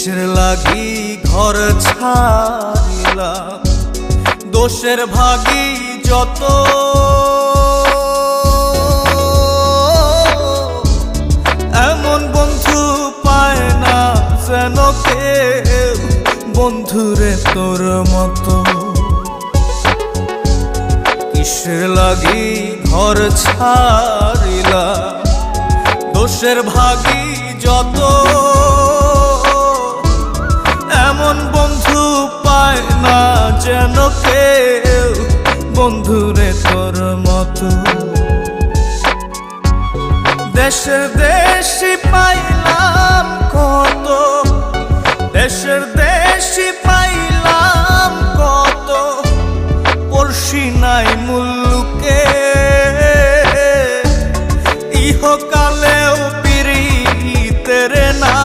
কিসের লাগি ঘর ছাড়িলাম, দোষের ভাগী যত, এমন বন্ধু পায় না যেন কেউ, বন্ধুরে তোর মতো। কিসের লাগি ঘর ছাড়িলাম, দোষের ভাগী যত, এমন বন্ধু পায় না যেন কেউ, বন্ধুরে তোর মতো। দেশে দেশি পাইলাম